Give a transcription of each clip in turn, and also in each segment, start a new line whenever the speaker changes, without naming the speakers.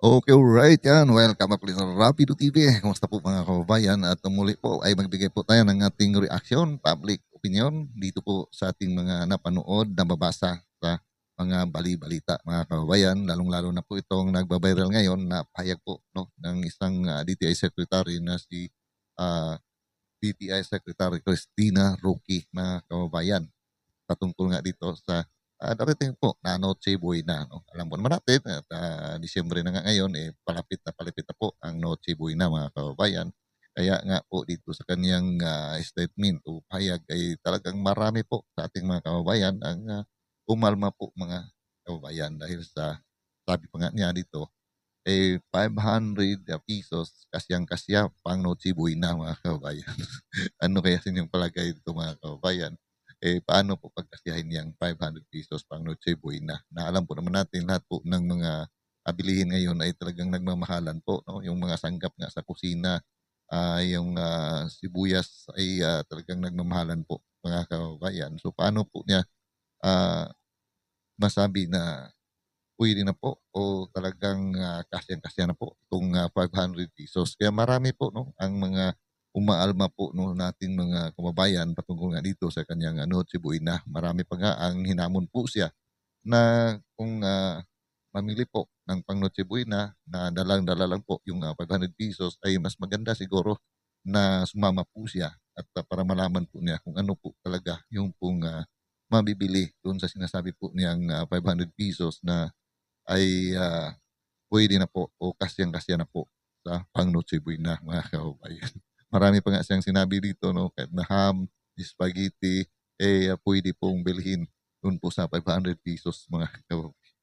Okay, alright yan. Welcome back ulit sa Rapido TV. Kumusta po mga kababayan? At muli po ay magbigay po tayo ng ating reaction, public opinion dito po sa ating mga napanood, nababasa sa mga bali-balita mga kababayan. Lalong-lalo na po itong nagbabiral ngayon na pahayag po no, ng isang DTI Secretary na si ah, DTI Secretary Christina Rookie mga kababayan patungkol nga dito sa darating po na Noche Buena. No? Alam po naman natin at Disyembre na nga ngayon, palapit na po ang Noche Buena mga kababayan. Kaya nga po dito sa kanyang statement o pahayag ay talagang marami po sa ating mga kababayan ang umalma po mga kababayan dahil sa sabi pa nga niya dito, 500 pesos kasyang-kasya pang Noche Buena mga kababayan. Ano kaya sa inyong palagay dito mga kababayan? Paano po pagkasyahin yang 500 pesos pang Noche Buena? Na alam po naman natin lahat po ng mga bilihin ngayon ay talagang nagmamahalan po. No? Yung mga sanggap nga sa kusina, yung sibuyas ay talagang nagmamahalan po mga kababayan. So paano po niya ah, masabi na puwede na po o talagang kasyang-kasya na po itong 500 pesos. Kaya marami po 'no, ang mga umaalma po 'no, nating mga kababayan patungkol nga dito sa kanyang Noche Buena. Marami pa nga ang hinamon po siya na kung mamili po ng pang Noche Buena na dalang-dala lang po yung ₱500 ay mas maganda siguro na sumama po siya at para malaman po niya kung ano po talaga yung pong mabibili doon sa sinasabi po niyang ₱500 na ay puwede na po o kasyang-kasya na po sa pang Noche Buena mga kababayan. Marami pa nga siyang sinabi dito 'no, kahit na ham, spaghetti, puwede pong bilhin do'n po sa ₱500 mga kababayan.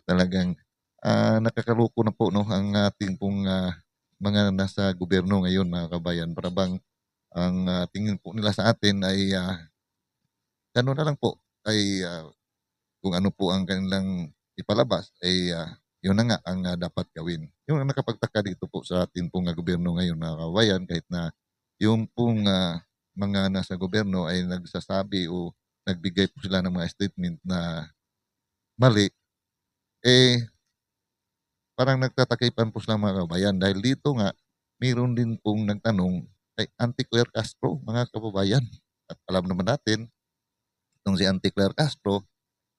Talagang nakakaloko na po 'no, ang ating pong mga nasa gobyerno ngayon mga kababayan. Para bang ang tingin po nila sa atin ay gano'n na lang po, ay kung ano po ang kanilang ipalabas ay yun na nga ang dapat gawin. Yung ang nakapagtaka dito po sa ating pong gobyerno ngayon mga kababayan kahit na yung pong mga nasa gobyerno ay nagsasabi o nagbigay po sila ng mga statement na mali, eh parang nagtatakipan po sila mga kababayan dahil dito nga mayroon din pong nagtanong kay Auntie Claire Castro mga kababayan. At alam naman natin itong si Auntie Claire Castro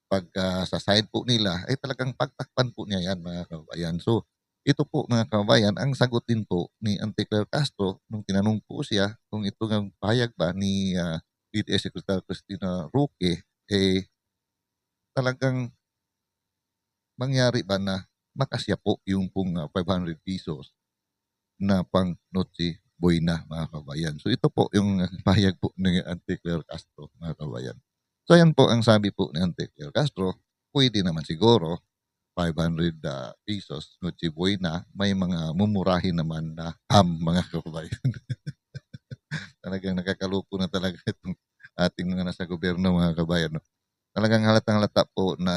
pagka sa side po nila ay talagang pagtakpan po niya yan mga kababayan. So ito po mga kababayan, ang sagot din po ni Auntie Claire Castro nung tinanong po siya kung ito ngang pahayag ba ni DTI Secretary Cristina Roque, talagang mangyari ba na makasya po yung pong ₱500 na pang Noche Buena mga kababayan. So ito po yung pahayag po ni Auntie Claire Castro mga kababayan. So ayan po ang sabi po ni Auntie Claire Castro, pwede naman siguro ₱500 Noche Buena, may mga mumurahin naman na ham mga kababayan. Talagang nakakaloko na talaga itong ating mga nasa gobyerno mga kababayan. No? Talagang halatang-halata po na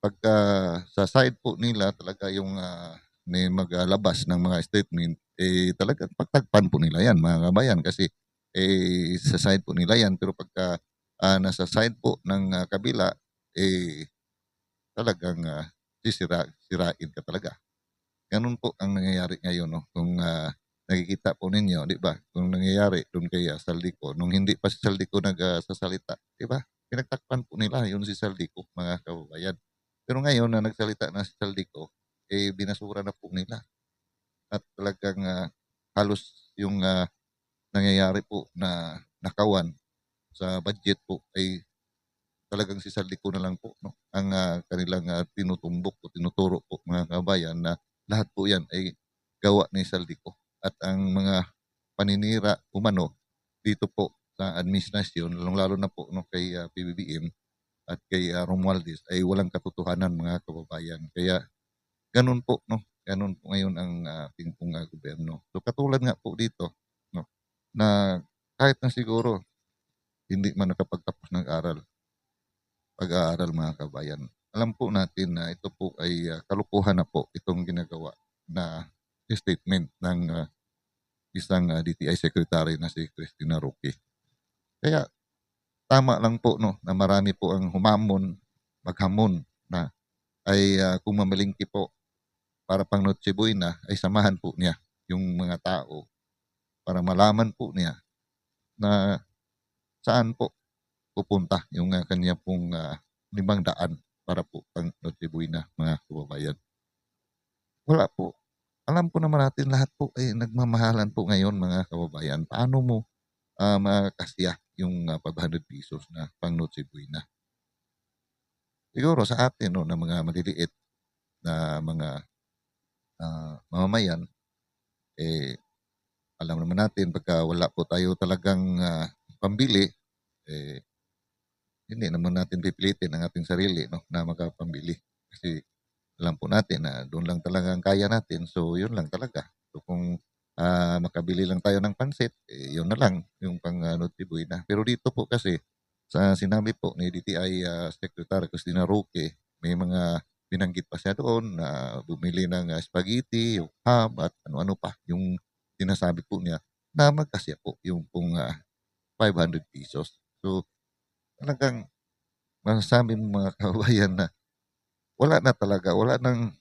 pagka sa side po nila talaga yung may maglabas ng mga statement, talagang pagtakpan po nila yan mga kabayan kasi sa side po nila yan pero pagka nasa side po ng kabila, talagang sirain ka talaga. Ganun po ang nangyayari ngayon 'no, kung nakikita po ninyo 'di ba, kung nangyayari dun kay Saldico nung hindi pa si Saldico sasalita 'di ba, pinagtakpan po nila yun si Saldico mga kababayan. Pero ngayon na nagsalita na si Saldico, binasura na po nila at talagang halos yung nangyayari po na nakawan sa budget po ay talagang si Saldico na lang po 'no, ang kanilang tinutumbok o tinuturo po mga kababayan na lahat po 'yan ay gawa ni Saldico at ang mga paninira umano dito po sa administrasyon lalong-lalo na po 'no kay PBBM at kay Romualdez ay walang katotohanan mga kababayan. Kaya gano'n po 'no, gano'n po ngayon ang ating pong gobyerno. So katulad nga po dito 'no, na kahit na siguro hindi man nakapagtapos ng pag-aaral mga kabayan. Alam po natin na ito po ay kalokohan na po itong ginagawa na statement ng isang DTI Secretary na si Christina Roque. Kaya tama lang po no, na marami po ang maghamon na ay kung mamalingki po para pang Noche Buena ay samahan po niya yung mga tao para malaman po niya na saan po pupunta yung kanya pong 500 para po pang Noche Buena, mga kababayan. Wala po. Alam po naman natin lahat po ay nagmamahalan po ngayon, mga kababayan. Paano mo makakasya yung ₱500 na pang Noche Buena? Siguro sa atin 'no, na mga maliliit na mga mamamayan, eh, alam naman natin pagka wala po tayo talagang pambili, eh, hindi naman natin pipilitin ang ating sarili 'no, na makapambili. Kasi alam po natin na doon lang talaga ang kaya natin, so yun lang talaga. So kung makabili lang tayo ng pansit, eh, yun na lang yung pang Noche Buena. Pero dito po kasi sa sinabi po ni DTI Secretary Cristina Roque, may mga binanggit pa siya doon na bumili ng spaghetti, yung ham at ano-ano pa yung sinasabi po niya na magkasya po yung pong ₱500. So talagang masasabi mo, mga kababayan, na wala na talaga, wala nang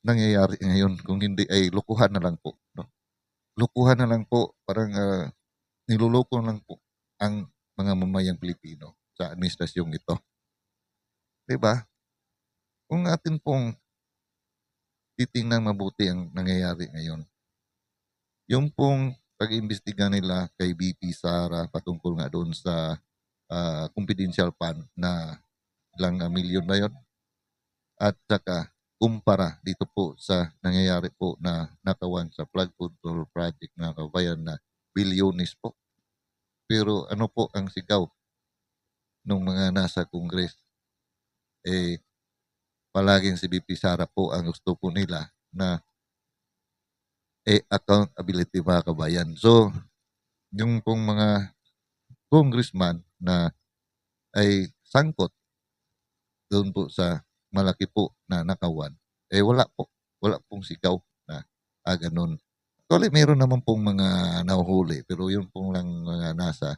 nangyayari ngayon kung hindi ay lokohan na lang po, 'no? Lokohan na lang po, parang niloloko lang po ang mga mamamayang Pilipino sa administrasyong ito, 'di ba? Kung atin pong titingnan mabuti ang nangyayari ngayon, yung pong pag-iimbestiga nila kay VP Sara patungkol nga doon sa confidential fund na ilang milyon ba yun? At saka kumpara dito po sa nangyayari po na nakawan sa flood control project, mga kabayan, na bilyones po. Pero ano po ang sigaw ng mga nasa Congress? Eh, palaging si VP Sara po ang gusto po nila na accountability, mga kabayan. So, yung pong mga congressman na ay sangkot doon po sa malaki po na nakawan, eh wala po. Wala pong sigaw na ganun. Actually, meron naman pong mga nahuhuli, pero yun pong lang mga nasa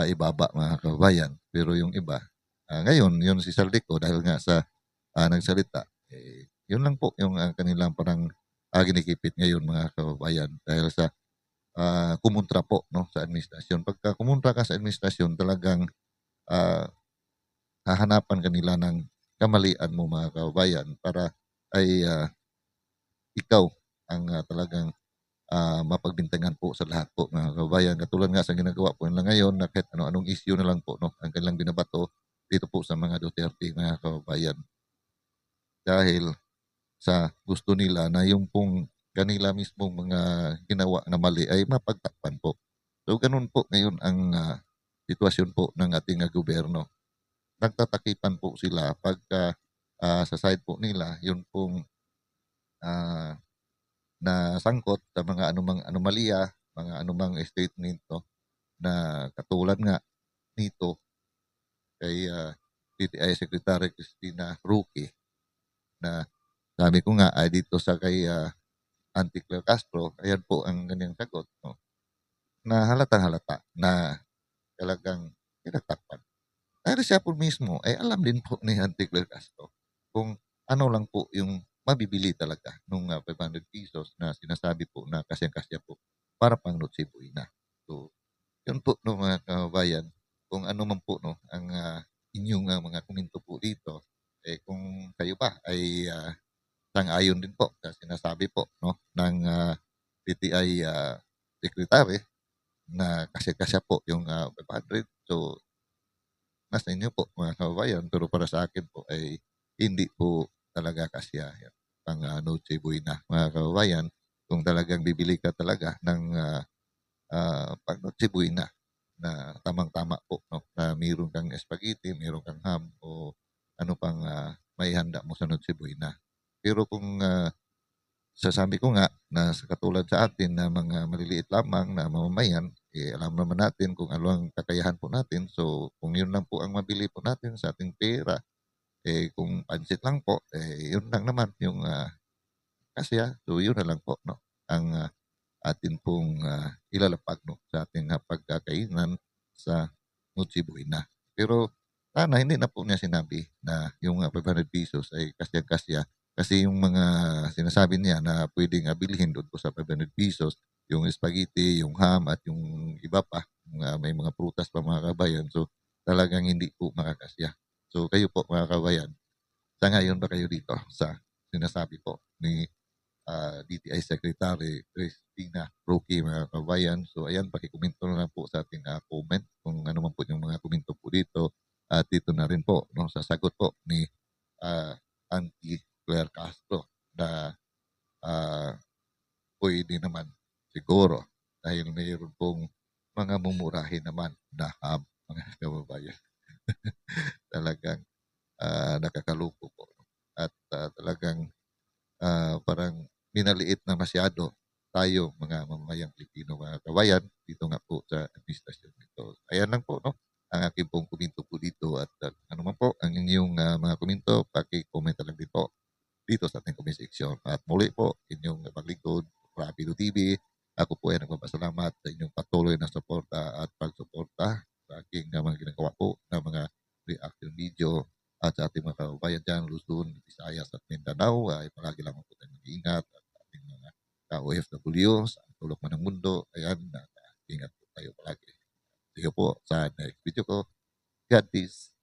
ibaba, mga kababayan. Pero yung iba, ngayon, yun si Saldico, dahil nga sa nagsalita, eh, yun lang po yung kanilang parang ginikipit ngayon, mga kababayan, dahil sa kumontra po, no, sa administrasyon. Pagka kumontra ka sa administrasyon, talagang ah, hahanapan kanila ng kamalian mo, mga kababayan, para ay ikaw ang talagang mapagbintangan po sa lahat po, mga kababayan. Katulad nga sa ginagawa po nila ngayon, na kahit ano-anong issue na lang po, no, ang kanilang binabato dito po sa mga Duterte, mga kababayan. Dahil sa gusto nila na yung pong kanila mismong mga ginawa na mali ay mapagtakpan po. So ganun po ngayon ang sitwasyon po ng ating gobyerno. Nagtatakipan po sila pagka sa side po nila yun pong ah, na sangkot sa mga anumang anomalya, mga anumang statement, no, na katulad nga nito kay DTI Secretary Cristina Roque, na sabi ko nga ay dito sa kay Auntie Claire Castro, ayan po ang kanyang sagot, no, na halatang-halata na talagang pinagtakpan. Dahil siya po mismo ay alam din po ni Auntie Claire Castro kung ano lang po yung mabibili talaga nung ₱500 na sinasabi po na kasyang-kasya po para pang Noche Buena. So, yun po, no, mga kababayan, kung ano man po, no, ang inyong mga komento po dito, eh kung kayo ba ay sang-ayon din po sa sinasabi po, no, ng DTI secretary na kasyang-kasya po yung 500. So, nasa inyo po, mga kababayan, pero para sa akin po ay hindi po talaga kasya yan pang Noche Buena, mga kababayan. Kung talagang bibili ka talaga ng pang Noche Buena na tamang-tama po, no, na mayroon kang spaghetti, mayroon kang ham o ano pang maihanda mo sa Noche Buena. Pero kung sasabi ko nga na sa katulad sa atin na mga maliliit lamang na mamamayan, eh, alam naman natin kung ano ang kakayahan po natin. So, kung yun lang po ang mabili po natin sa ating pera, eh, kung pansit lang po, eh, yun lang naman yung kasya. So, yun na lang po, no, ang atin pong ilalapag, no, sa ating pagkakainan sa Noche Buena. Pero sana hindi na po niya sinabi na yung ₱500 ay kasyang-kasya Kasi yung mga sinasabi niya na puwedeng, bilhin do'n po sa ₱500, yung spaghetti, yung ham at yung iba pa, may mga prutas pa mga kabayan. So, talagang hindi po makakasya. So, kayo po mga kabayan, sang-ayon ba kayo dito sa sinasabi po ni, DTI Secretary Christina Roque mga kabayan? So, ayan pakikomento na lang po sa ating, comment kung ano man po yung mga komento po dito at dito na rin po 'no, sa sagot po ni, ah, Auntie Claire Castro na, ah, puwede naman siguro dahil mayroon pong mga mumurahin naman na ham mga kababayan. Talagang, nakakaloko po at, talagang, parang minaliit na masyado tayo mga mamamayang Pilipino mga kabayan dito nga po sa administrasyon nito. Ayan lang po 'no, ang aking pong komento po dito at, ano man po ang inyong, mga komento paki-comment na lang din po dito sa ating comment section. At muli po, inyong paglingkod, Rapido TV. Ako po ay nagpapasalamat sa inyong patuloy na suporta at pagsuporta sa aking mga ginagawa po na mga reaction video at sa ating mga kababayan dyan, Luzon, Visayas at Mindanao ay palagi lang po tayong mag-iingat at ating mga ka-OFW sa tulok man ng mundo. Ayan, ingat po tayo palagi. See you po sa next video ko. God peace.